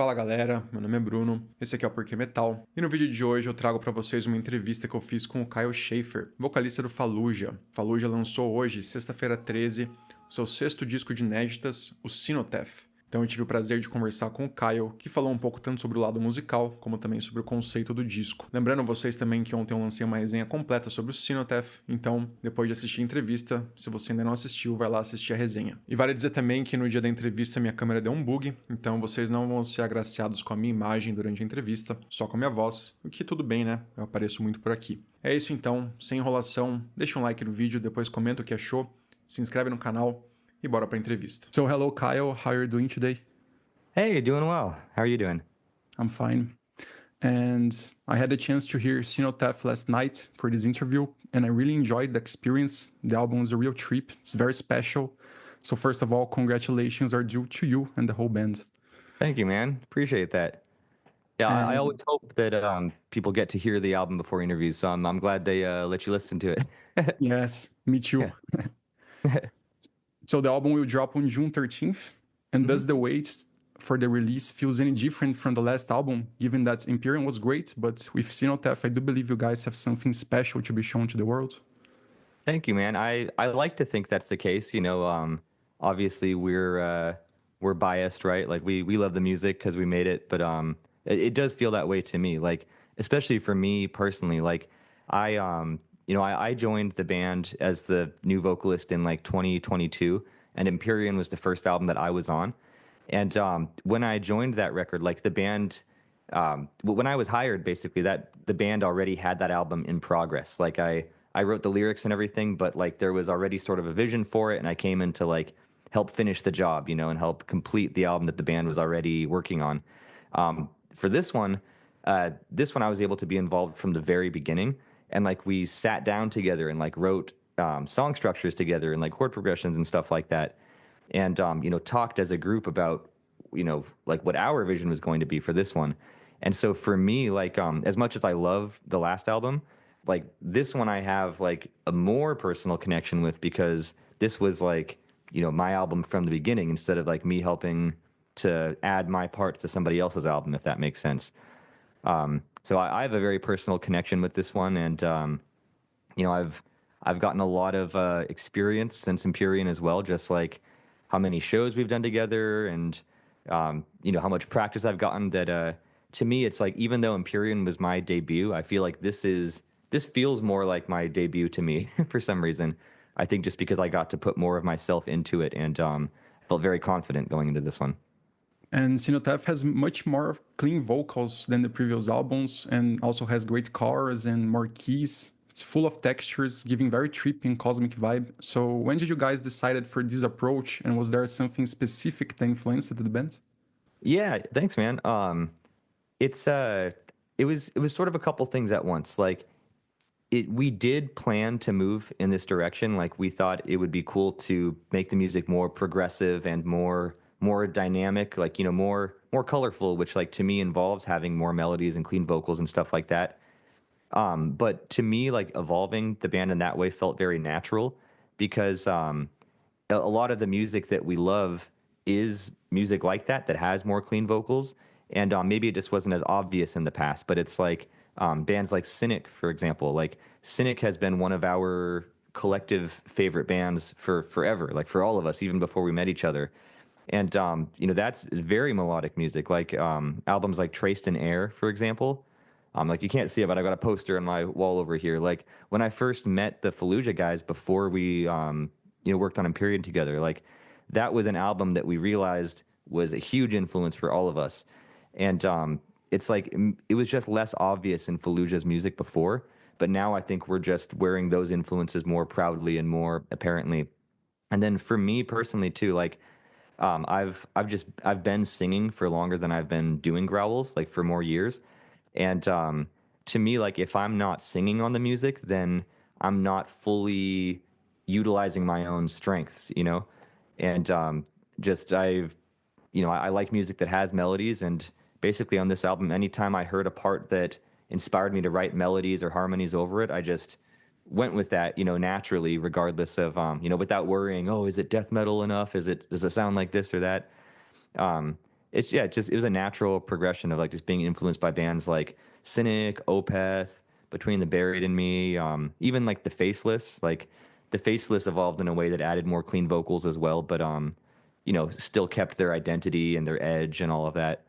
Fala galera, meu nome é Bruno, esse aqui é o Porque Metal, e no vídeo de hoje eu trago pra vocês uma entrevista que eu fiz com o Kyle Schaefer, vocalista do Fallujah. Fallujah lançou hoje, sexta-feira 13, o seu sexto disco de inéditas, o Xenotaph. Então eu tive o prazer de conversar com o Kyle, que falou um pouco tanto sobre o lado musical, como também sobre o conceito do disco. Lembrando vocês também que ontem eu lancei uma resenha completa sobre o Xenotaph, então depois de assistir a entrevista, se você ainda não assistiu, vai lá assistir a resenha. E vale dizer também que no dia da entrevista minha câmera deu um bug, então vocês não vão ser agraciados com a minha imagem durante a entrevista, só com a minha voz, o que tudo bem, né? Eu apareço muito por aqui. É isso então, sem enrolação, deixa um like no vídeo, depois comenta o que achou, se inscreve no canal, e bora pra entrevista. So hello Kyle, how are you doing today? Hey, doing well. How are you doing? I'm fine. And I had a chance to hear Xenotaph last night for this interview, and I really enjoyed the experience. The album is a real trip. It's very special. So first of all, congratulations are due to you and the whole band. Thank you, man. Appreciate that. Yeah, I always hope that people get to hear the album before interviews, so I'm glad they let you listen to it. Yes, me too. So the album will drop on June 13th. And does the wait for the release feels any different from the last album, given that Imperium was great, but with Xenotaph, I do believe you guys have something special to be shown to the world? Thank you, man. I like to think that's the case. You know, obviously we're biased, right? Like we love the music because we made it, but it does feel that way to me. Like especially for me personally, like I joined the band as the new vocalist in like 2022, and Empyrean was the first album that I was on. And when I joined that record, like the band, when I was hired, basically that the band already had that album in progress. Like I wrote the lyrics and everything, but like there was already sort of a vision for it, and I came in to like help finish the job, you know, and help complete the album that the band was already working on. For this one I was able to be involved from the very beginning, and like we sat down together and like wrote song structures together and like chord progressions and stuff like that, and talked as a group about like what our vision was going to be for this one. And so for me, like as much as I love the last album, like this one I have like a more personal connection with, because this was like my album from the beginning, instead of like me helping to add my parts to somebody else's album, if that makes sense. So I have a very personal connection with this one, and I've gotten a lot of experience since Empyrean as well, just like how many shows we've done together, and how much practice I've gotten. That to me, it's like, even though Empyrean was my debut, I feel like this feels more like my debut to me for some reason. I think just because I got to put more of myself into it, and felt very confident going into this one. And Xenotaph has much more clean vocals than the previous albums, and also has great chorus and more keys. It's full of textures, giving very trippy and cosmic vibe. So when did you guys decided for this approach, and was there something specific that influenced the band? Yeah, thanks, man. It was sort of a couple things at once. Like we did plan to move in this direction. Like we thought it would be cool to make the music more progressive and more dynamic, like more colorful, which like to me involves having more melodies and clean vocals and stuff like that. But to me, like evolving the band in that way felt very natural, because a lot of the music that we love is music like that has more clean vocals, and maybe it just wasn't as obvious in the past. But it's like bands like Cynic, for example. Like Cynic has been one of our collective favorite bands for forever, like for all of us, even before we met each other. And that's very melodic music, like albums like Traced in Air, for example. Like you can't see it, but I've got a poster on my wall over here. Like when I first met the Fallujah guys before we worked on Empyrean together, like that was an album that we realized was a huge influence for all of us. And it's like it was just less obvious in Fallujah's music before, but now I think we're just wearing those influences more proudly and more apparently. And then for me personally too, like I've been singing for longer than I've been doing growls, like for more years. And to me, like if I'm not singing on the music, then I'm not fully utilizing my own strengths, And I like music that has melodies, and basically on this album, anytime I heard a part that inspired me to write melodies or harmonies over it, I just went with that, naturally, regardless of, without worrying, oh, is it death metal enough? Does it sound like this or that? it's yeah, it was a natural progression of like just being influenced by bands like Cynic, Opeth, Between the Buried and Me, even like the Faceless. Like the Faceless evolved in a way that added more clean vocals as well, but still kept their identity and their edge and all of that.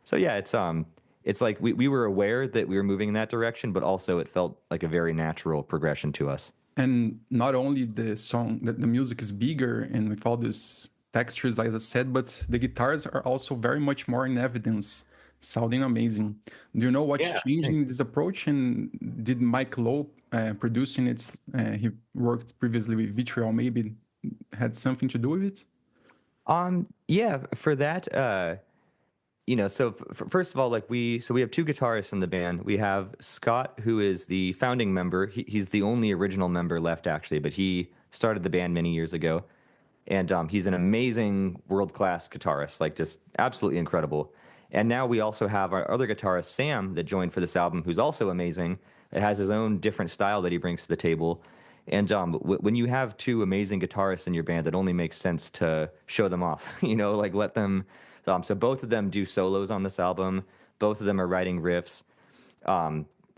So yeah, it's like we were aware that we were moving in that direction, but also it felt like a very natural progression to us. And not only the song, that the music is bigger and with all these textures, as I said, but the guitars are also very much more in evidence, sounding amazing. Do you know what's Yeah. changed in this approach? And did Mike Lowe producing it? He worked previously with Vitriol, maybe had something to do with it? Yeah, for that, so first of all, like we have two guitarists in the band. We have Scott, who is the founding member. He's the only original member left, actually, but he started the band many years ago, and he's an amazing world-class guitarist, like just absolutely incredible. And now we also have our other guitarist, Sam, that joined for this album, who's also amazing. It has his own different style that he brings to the table. And when you have two amazing guitarists in your band, it only makes sense to show them off, like let them. So both of them do solos on this album. Both of them are writing riffs.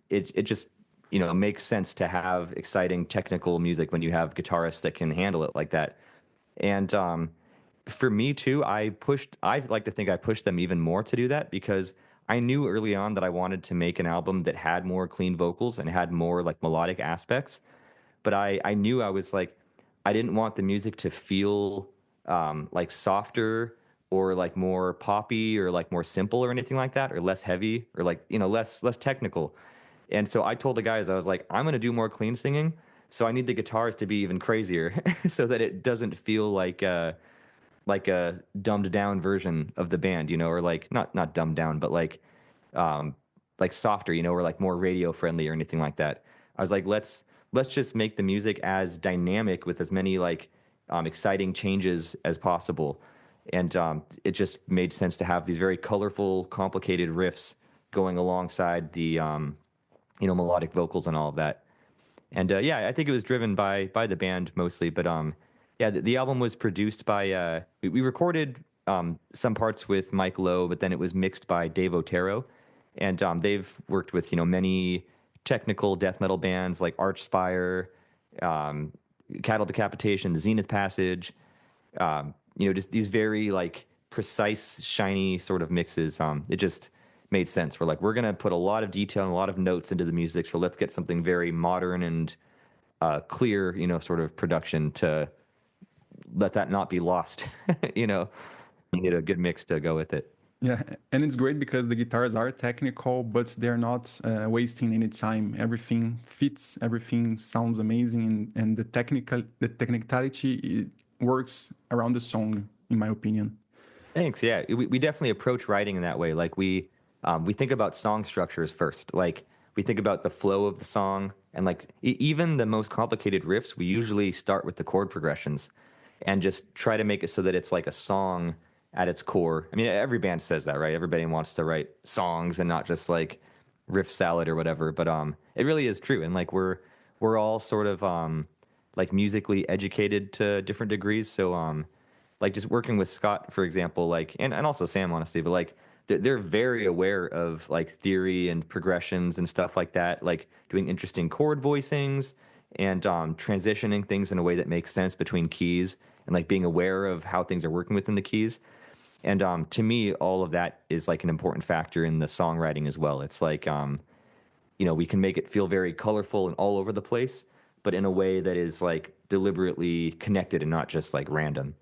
It just makes sense to have exciting technical music when you have guitarists that can handle it like that. And for me too, I like to think I pushed them even more to do that because I knew early on that I wanted to make an album that had more clean vocals and had more like melodic aspects. But I knew I was like, I didn't want the music to feel like softer or like more poppy or like more simple or anything like that, or less heavy or like, less technical. And so I told the guys, I was like, I'm going to do more clean singing. So I need the guitars to be even crazier so that it doesn't feel like a dumbed down version of the band, or like not dumbed down, but like softer, or like more radio friendly or anything like that. I was like, let's just make the music as dynamic with as many like exciting changes as possible. And it just made sense to have these very colorful, complicated riffs going alongside the melodic vocals and all of that. And yeah, I think it was driven by the band mostly, but yeah, the album was produced by we recorded some parts with Mike Lowe, but then it was mixed by Dave Otero, and they've worked with many technical death metal bands like Archspire, um, Cattle Decapitation, the Zenith Passage, just these very like precise, shiny sort of mixes. It just made sense. We're like, we're gonna put a lot of detail and a lot of notes into the music, so let's get something very modern and clear, sort of production to let that not be lost. You need a good mix to go with it. Yeah, and it's great because the guitars are technical, but they're not wasting any time. Everything fits, everything sounds amazing, and the technicality it works around the song, in my opinion. Thanks. Yeah, we definitely approach writing in that way. Like we think about song structures first. Like we think about the flow of the song, and like even the most complicated riffs, we usually start with the chord progressions, and just try to make it so that it's like a song at its core. I mean, every band says that, right? Everybody wants to write songs and not just like riff salad or whatever. But it really is true, and like we're all sort of like musically educated to different degrees. So like just working with Scott, for example, like and also Sam, honestly, but like they're very aware of like theory and progressions and stuff like that, like doing interesting chord voicings and transitioning things in a way that makes sense between keys and like being aware of how things are working within the keys. And to me, all of that is like an important factor in the songwriting as well. It's like, we can make it feel very colorful and all over the place, but in a way that is like deliberately connected and not just like random.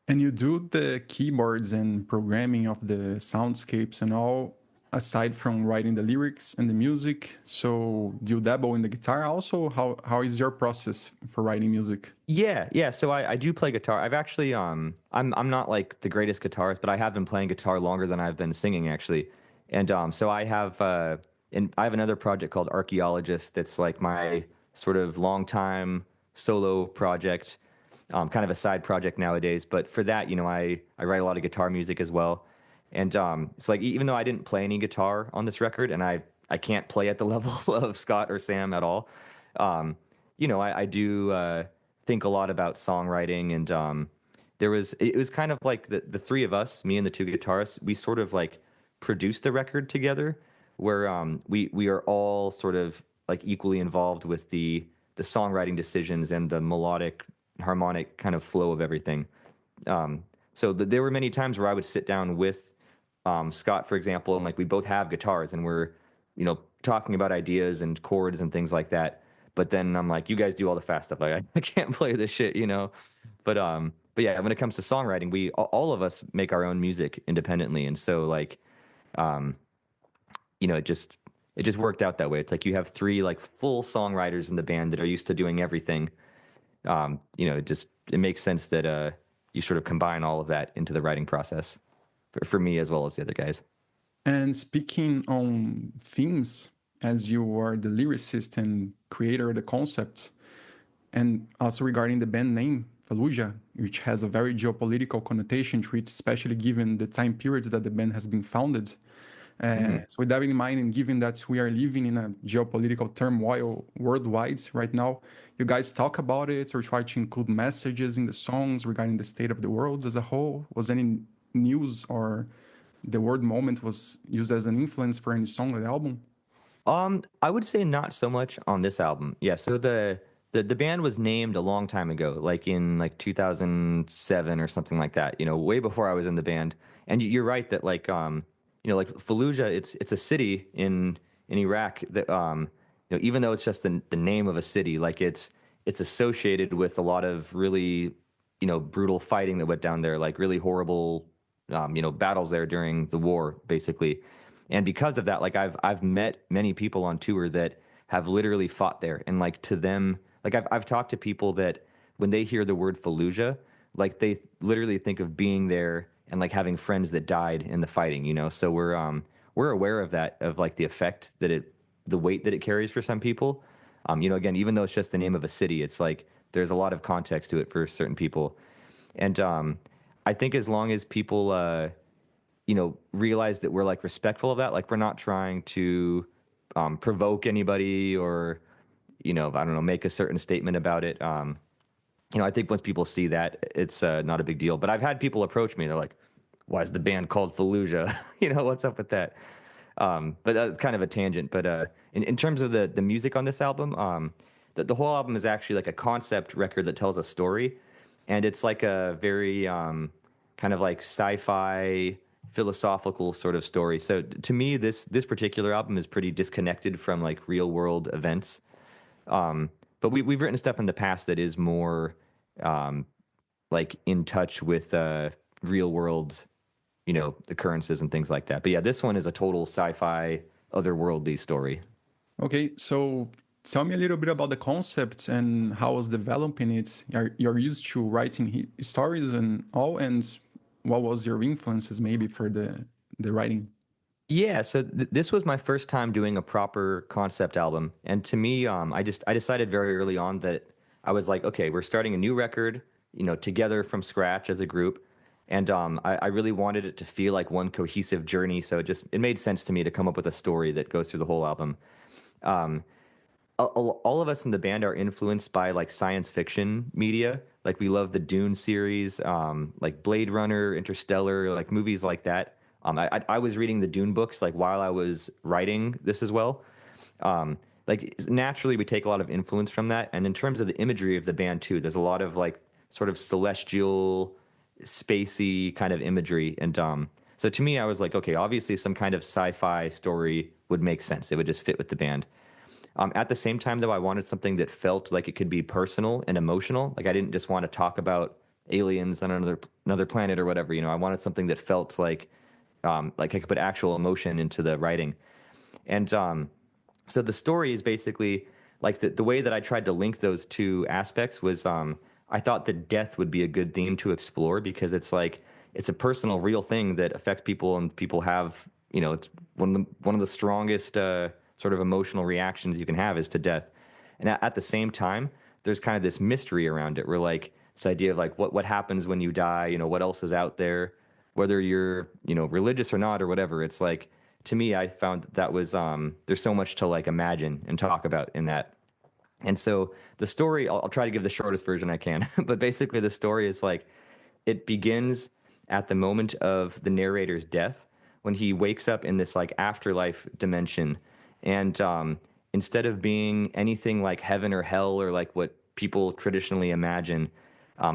And you do the keyboards and programming of the soundscapes and all, aside from writing the lyrics and the music. So do you dabble in the guitar also? How is your process for writing music? Yeah. So I do play guitar. I've actually I'm not like the greatest guitarist, but I have been playing guitar longer than I've been singing actually. And so I have another project called Archaeologist that's like my sort of long time solo project, kind of a side project nowadays. But for that, I write a lot of guitar music as well. And it's like even though I didn't play any guitar on this record, and I can't play at the level of Scott or Sam at all, I do think a lot about songwriting and it was kind of like the three of us, me and the two guitarists, we sort of like produced the record together, where we are all sort of like equally involved with the songwriting decisions and the melodic harmonic kind of flow of everything. There were many times where I would sit down with Scott, for example, and like we both have guitars and we're, talking about ideas and chords and things like that. But then I'm like, you guys do all the fast stuff. Like, I can't play this shit. But yeah, when it comes to songwriting, all of us make our own music independently, and so like, it just worked out that way. It's like you have three like full songwriters in the band that are used to doing everything. It makes sense that you sort of combine all of that into the writing process for me as well as the other guys. And speaking on themes, as you are the lyricist and creator of the concept, and also regarding the band name, Fallujah, which has a very geopolitical connotation to it, especially given the time period that the band has been founded. So with that in mind, and given that we are living in a geopolitical turmoil worldwide right now, you guys talk about it or try to include messages in the songs regarding the state of the world as a whole? Was any news or the word moment was used as an influence for any song on the album? I would say not so much on this album. Yeah, so the band was named a long time ago, like in like 2007 or something like that, way before I was in the band. And you're right that like like Fallujah, it's a city in Iraq that even though it's just the name of a city, like it's associated with a lot of really brutal fighting that went down there, like really horrible battles there during the war, basically. And because of that, like I've met many people on tour that have literally fought there, and like to them, like I've talked to people that when they hear the word Fallujah, like they literally think of being there and like having friends that died in the fighting. So we're aware of that, of like the effect that the weight that it carries for some people. Again, even though it's just the name of a city, it's like there's a lot of context to it for certain people. And I think as long as people realize that we're like respectful of that, like we're not trying to provoke anybody or I don't know, make a certain statement about it. I think once people see that, it's not a big deal. But I've had people approach me. They're like, why is the band called Fallujah? What's up with that? But that's kind of a tangent. But in terms of the music on this album, the whole album is actually like a concept record that tells a story. And it's like a very kind of like sci-fi philosophical sort of story. So to me, this particular album is pretty disconnected from like real world events. But we've written stuff in the past that is more like in touch with real world, occurrences and things like that. But yeah, this one is a total sci-fi, otherworldly story. Okay, so tell me a little bit about the concept and how was developing it. You're used to writing stories and all, and what was your influences maybe for the writing? Yeah, so this was my first time doing a proper concept album, and to me, I decided very early on that I was like, okay, we're starting a new record, together from scratch as a group, and I really wanted it to feel like one cohesive journey. So it made sense to me to come up with a story that goes through the whole album. All of us in the band are influenced by like science fiction media. Like we love the Dune series, like Blade Runner, Interstellar, like movies like that. I was reading the Dune books like while I was writing this as well. Like naturally we take a lot of influence from that. And in terms of the imagery of the band too, there's a lot of like sort of celestial, spacey kind of imagery. And so to me, I was like, okay, obviously some kind of sci-fi story would make sense. It would just fit with the band. At the same time, though, I wanted something that felt like it could be personal and emotional. Like I didn't just want to talk about aliens on another planet or whatever. I wanted something that felt like I could put actual emotion into the writing. And so the story is basically like the way that I tried to link those two aspects was I thought that death would be a good theme to explore because it's like it's a personal, real thing that affects people, and people have it's one of the strongest sort of emotional reactions you can have is to death. And at the same time, there's kind of this mystery around it. Where like this idea of like what happens when you die. What else is out there, whether you're religious or not or whatever. It's like to me, I found that was there's so much to like imagine and talk about in that. And so the story, I'll try to give the shortest version I can, but basically the story is like It begins at the moment of the narrator's death when he wakes up in this like afterlife dimension. And instead of being anything like heaven or hell or like what people traditionally imagine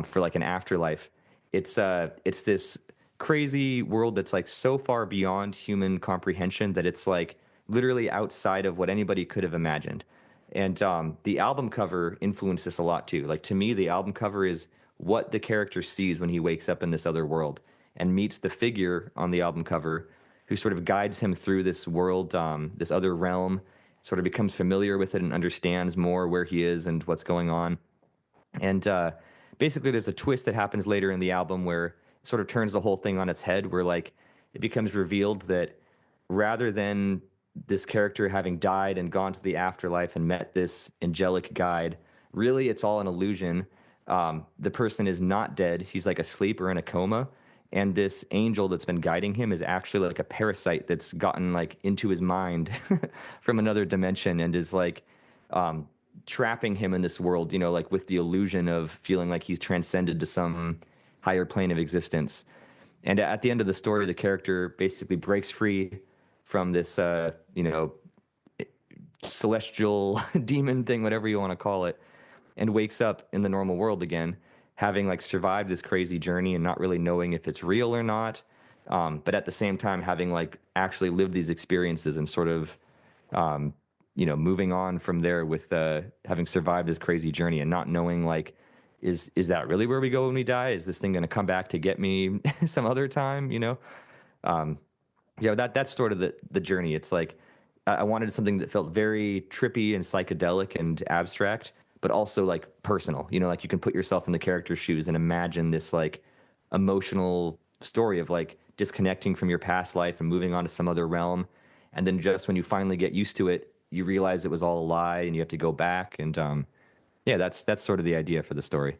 for like an afterlife, it's this crazy world that's like so far beyond human comprehension that it's like literally outside of what anybody could have imagined. And the album cover influenced this a lot too. Like to me, the album cover is what the character sees when he wakes up in this other world and meets the figure on the album cover who sort of guides him through this world, this other realm, sort of becomes familiar with it and understands more where he is and what's going on. And basically, there's a twist that happens later in the album where it sort of turns the whole thing on its head, where like it becomes revealed that rather than this character having died and gone to the afterlife and met this angelic guide, really it's all an illusion. The person is not dead. He's like asleep or in a coma. And this angel that's been guiding him is actually like a parasite that's gotten like into his mind from another dimension and is like trapping him in this world, you know, like with the illusion of feeling like he's transcended to some higher plane of existence. And at the end of the story, the character basically breaks free from this, celestial demon thing, whatever you want to call it, and wakes up in the normal world again, having like survived this crazy journey and not really knowing if it's real or not. But at the same time, having like actually lived these experiences and sort of, moving on from there with having survived this crazy journey and not knowing like, is that really where we go when we die? Is this thing going to come back to get me some other time? That's sort of the journey. It's like I wanted something that felt very trippy and psychedelic and abstract, but also like personal. You know, like you can put yourself in the character's shoes and imagine this like emotional story of like disconnecting from your past life and moving on to some other realm. And then just when you finally get used to it, you realize it was all a lie and you have to go back. And that's sort of the idea for the story.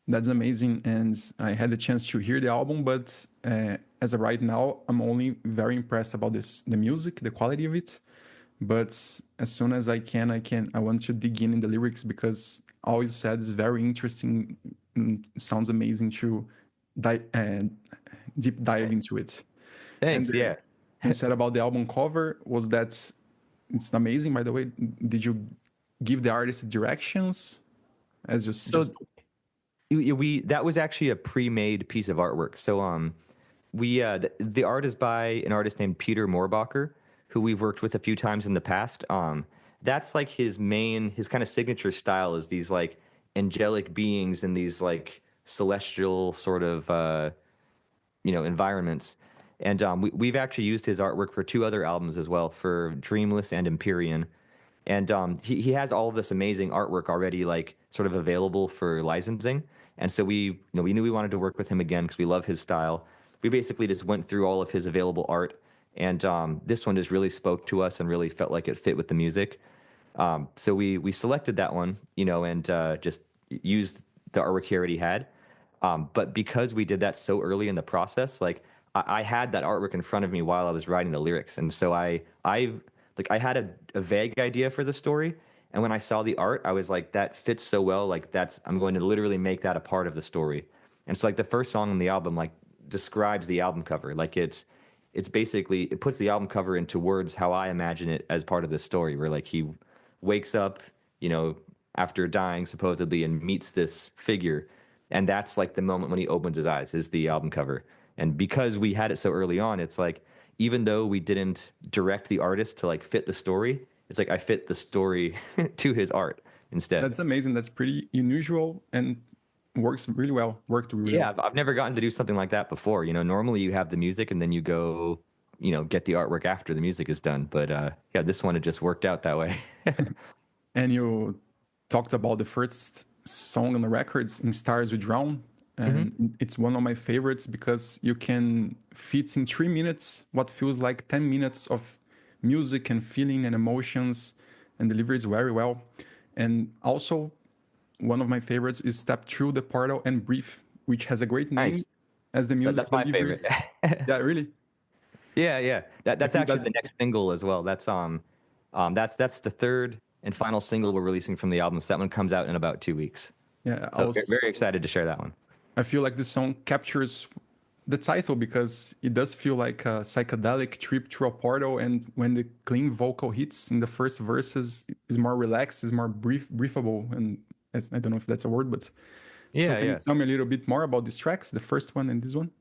That's amazing, and I had the chance to hear the album, but as of right now, I'm only very impressed about the music, the quality of it. But as soon as I want to dig in the lyrics because all you said is very interesting. It sounds amazing to deep dive into it. Thanks. And, yeah. You said about the album cover was that it's amazing. By the way, did you give the artist directions as just that was actually a pre-made piece of artwork. So the art is by an artist named Peter Moorbacher, who we've worked with a few times in the past. That's like his kind of signature style is these like angelic beings in these like celestial sort of environments. And we've actually used his artwork for two other albums as well, for Dreamless and Empyrean. And he has all of this amazing artwork already, like sort of available for licensing. And so we knew we wanted to work with him again because we love his style. We basically just went through all of his available art, and this one just really spoke to us and really felt like it fit with the music. So we selected that one, and just used the artwork he already had. But because we did that so early in the process, like I had that artwork in front of me while I was writing the lyrics, and so I had a vague idea for the story, and when I saw the art, I was like, that fits so well. Like I'm going to literally make that a part of the story. And so like the first song on the album like describes the album cover. Like it's basically, it puts the album cover into words how I imagine it as part of the story, where like he wakes up, after dying supposedly and meets this figure. And that's like the moment when he opens his eyes is the album cover. And because we had it so early on, it's like, even though we didn't direct the artist to like fit the story, it's like I fit the story to his art instead. That's amazing. That's pretty unusual and worked really well. Yeah, I've never gotten to do something like that before. Normally you have the music and then you go, get the artwork after the music is done. But this one, it just worked out that way. And you talked about the first song on the records, In Stars We Drown. And it's one of my favorites because you can fit in 3 minutes what feels like 10 minutes of music and feeling and emotions, and delivers very well. And also, one of my favorites is Step Through the Portal and Breathe, which has a great name. Nice. As the music That's my favorite. Yeah, really? Yeah. That's actually the next single as well. That's the third and final single we're releasing from the album. So that one comes out in about 2 weeks. Yeah, so very excited to share that one. I feel like this song captures the title because it does feel like a psychedelic trip through a portal, and when the clean vocal hits in the first verses, is more relaxed, is more briefable, and I don't know if that's a word, but so Yeah, can you yeah. tell me a little bit more about these tracks, the first one and this one?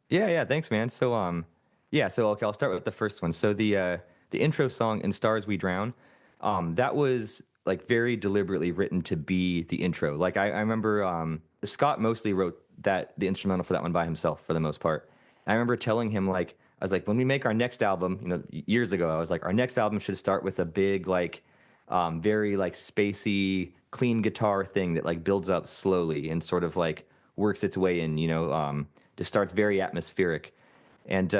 Yeah, yeah, thanks, man. So, yeah, so okay, I'll start with the first one. So the intro song "In Stars We Drown," that was like very deliberately written to be the intro. Like I remember Scott mostly wrote the instrumental for that one by himself for the most part. And I remember telling him like I was like, when we make our next album, you know, years ago, I was like, our next album should start with a big like very like spacey, clean guitar thing that like builds up slowly and sort of like works its way in, you know, just starts very atmospheric. And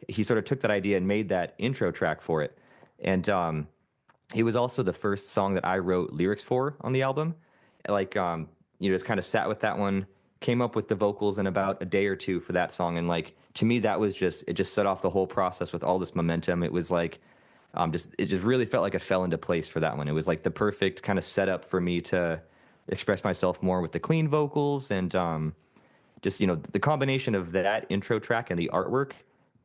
he sort of took that idea and made that intro track for it. And it was also the first song that I wrote lyrics for on the album. Like, you know, just kind of sat with that one, came up with the vocals in about a day or two for that song. And like, to me, that was just, it just set off the whole process with all this momentum. It was like, it just really felt like it fell into place for that one. It was like the perfect kind of setup for me to express myself more with the clean vocals and just, you know, the combination of that intro track and the artwork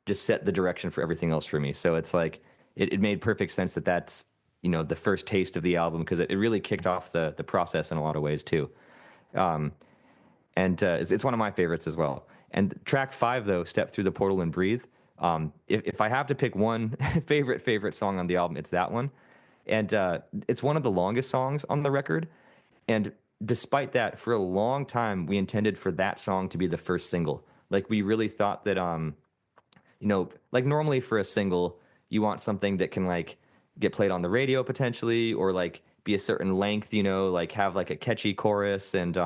just set the direction for everything else for me. So it's like, it made perfect sense that that's, you know, the first taste of the album because it really kicked off the process in a lot of ways too. And it's one of my favorites as well. And track 5 though, "Step Through the Portal and Breathe." If I have to pick one favorite song on the album, it's that one. And it's one of the longest songs on the record. And despite that, for a long time, we intended for that song to be the first single. Like we really thought that, you know, like normally for a single, you want something that can like get played on the radio potentially, or like be a certain length, you know, like have like a catchy chorus and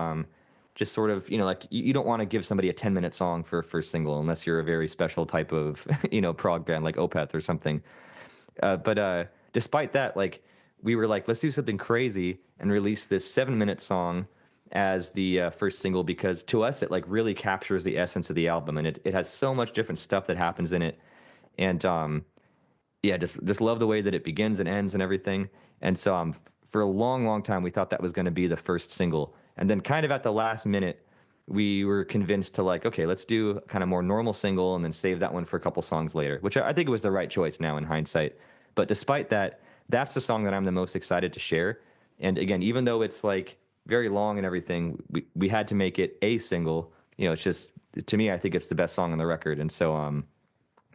just sort of, you know, like you don't want to give somebody a 10-minute song for a first single unless you're a very special type of, you know, prog band like Opeth or something. But despite that, like we were like, let's do something crazy and release this 7-minute song as the first single because to us it like really captures the essence of the album and it has so much different stuff that happens in it. And yeah, just love the way that it begins and ends and everything. And so for a long time we thought that was going to be the first single. And then kind of at the last minute we were convinced to like, okay, let's do kind of more normal single and then save that one for a couple songs later, which I think it was the right choice now in hindsight. But despite that, that's the song that I'm the most excited to share. And again, even though it's like very long and everything, we had to make it a single. You know, it's just to me, I think it's the best song on the record. And so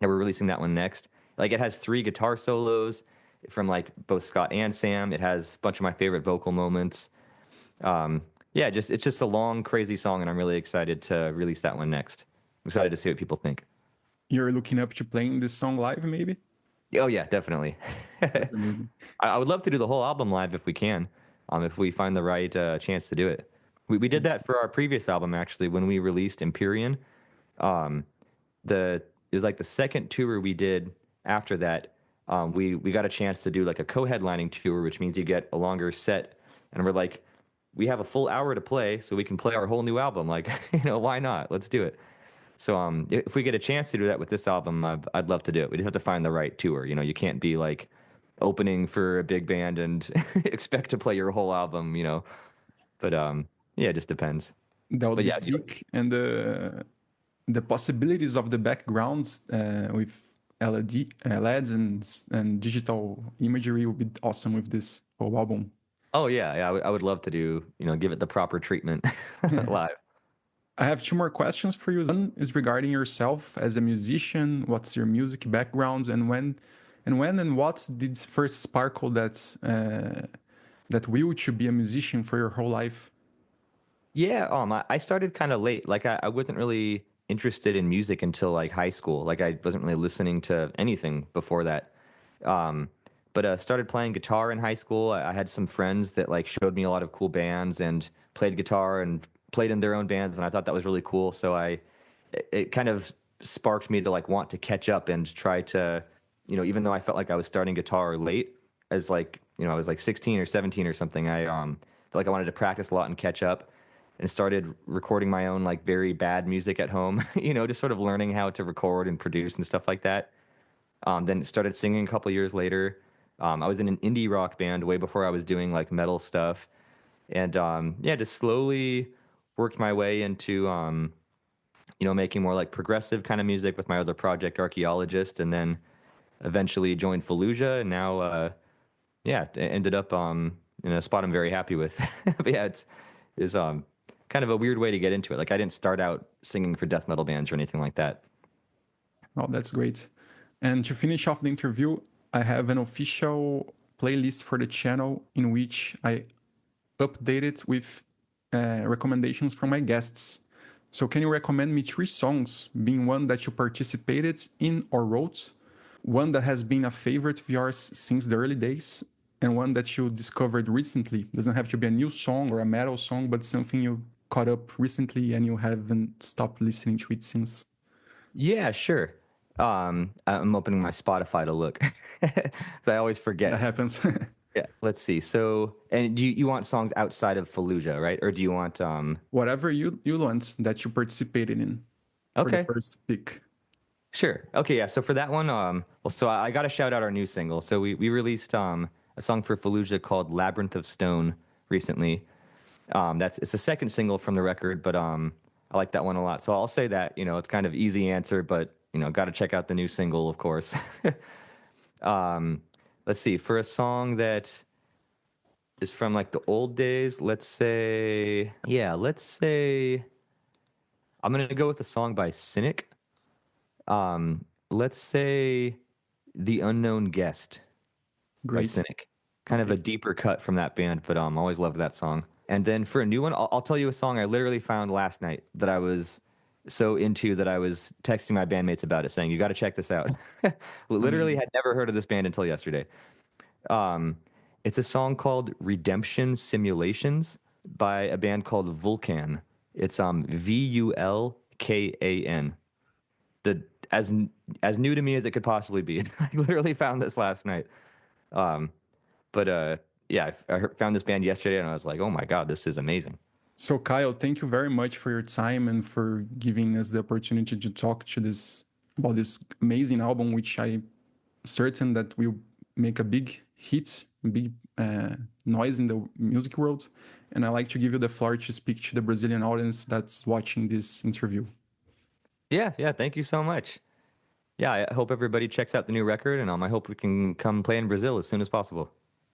yeah, we're releasing that one next. Like it has 3 guitar solos from like both Scott and Sam. It has a bunch of my favorite vocal moments. Yeah, it's just a long, crazy song, and I'm really excited to release that one next. I'm excited to see what people think. You're looking up to playing this song live, maybe? Oh yeah, definitely. That's amazing. I would love to do the whole album live if we can, if we find the right chance to do it. We did that for our previous album actually when we released Empyrean. Um, it was like the second tour we did after that. We got a chance to do like a co-headlining tour, which means you get a longer set, and we're like, we have a full hour to play, so we can play our whole new album. Like, you know, why not? Let's do it. So if we get a chance to do that with this album, I'd love to do it. We just have to find the right tour. You know, you can't be like opening for a big band and expect to play your whole album, you know. But yeah, it just depends. That would But be yeah, sick. And the possibilities of the backgrounds with LEDs and digital imagery would be awesome with this whole album. oh yeah, I would love to do, you know, give it the proper treatment live. I have 2 more questions for you. One is regarding yourself as a musician. What's your music background, and when what did first sparkle that will to be a musician for your whole life? Yeah, I started kind of late. Like I wasn't really interested in music until like high school. Like I wasn't really listening to anything before that. Um, but started playing guitar in high school. I had some friends that like showed me a lot of cool bands and played guitar and played in their own bands, and I thought that was really cool. So it kind of sparked me to like want to catch up and try to, you know, even though I felt like I was starting guitar late, as like, you know, I was like 16 or 17 or something. I felt like I wanted to practice a lot and catch up, and started recording my own like very bad music at home. You know, just sort of learning how to record and produce and stuff like that. Then started singing a couple years later. I was in an indie rock band way before I was doing like metal stuff. And yeah, just slowly worked my way into making more like progressive kind of music with my other project, Archaeologist, and then eventually joined Fallujah, and now ended up in a spot I'm very happy with. But yeah, it's kind of a weird way to get into it. Like I didn't start out singing for death metal bands or anything like that. Oh, that's great. And to finish off the interview, I have an official playlist for the channel in which I update it with recommendations from my guests. So can you recommend me 3 songs, being one that you participated in or wrote, one that has been a favorite of yours since the early days, and one that you discovered recently? Doesn't have to be a new song or a metal song, but something you caught up recently and you haven't stopped listening to it since. Yeah, sure. I'm opening my Spotify to look. 'Cause I always That forget. happens. Yeah, let's see. So, and do you want songs outside of Fallujah, right? Or do you want Whatever you want that you participated in for the Okay, first pick. sure. Okay, yeah. So for that one, so I got to shout out our new single. So we released a song for Fallujah called Labyrinth of Stone recently. It's the second single from the record, but I like that one a lot. So I'll say that, it's kind of easy answer, but got to check out the new single, of course. um, let's see, for a song that is from like the old days, let's say I'm gonna go with a song by Cynic. Let's say The Unknown Guest by Great. Cynic. Kind of Okay. a deeper cut from that band, but always loved that song. And then for a new one, I'll tell you a song I literally found last night that I was so into that I was texting my bandmates about it, saying, "You got to check this out." Literally Amazing. had never heard of this band until yesterday. Um, it's a song called Redemption Simulations by a band called Vulcan. It's Vulkan. The as new to me as it could possibly be. I literally found this last night. Um, but yeah, found this band yesterday and I was like, oh my God, this is amazing. So Kyle, thank you very much for your time and for giving us the opportunity to talk to this about this amazing album, which I'm certain that will make a big hit, a big noise in the music world. And I'd like to give you the floor to speak to the Brazilian audience that's watching this interview. Yeah, thank you so much. Yeah, I hope everybody checks out the new record, and I hope we can come play in Brazil as soon as possible.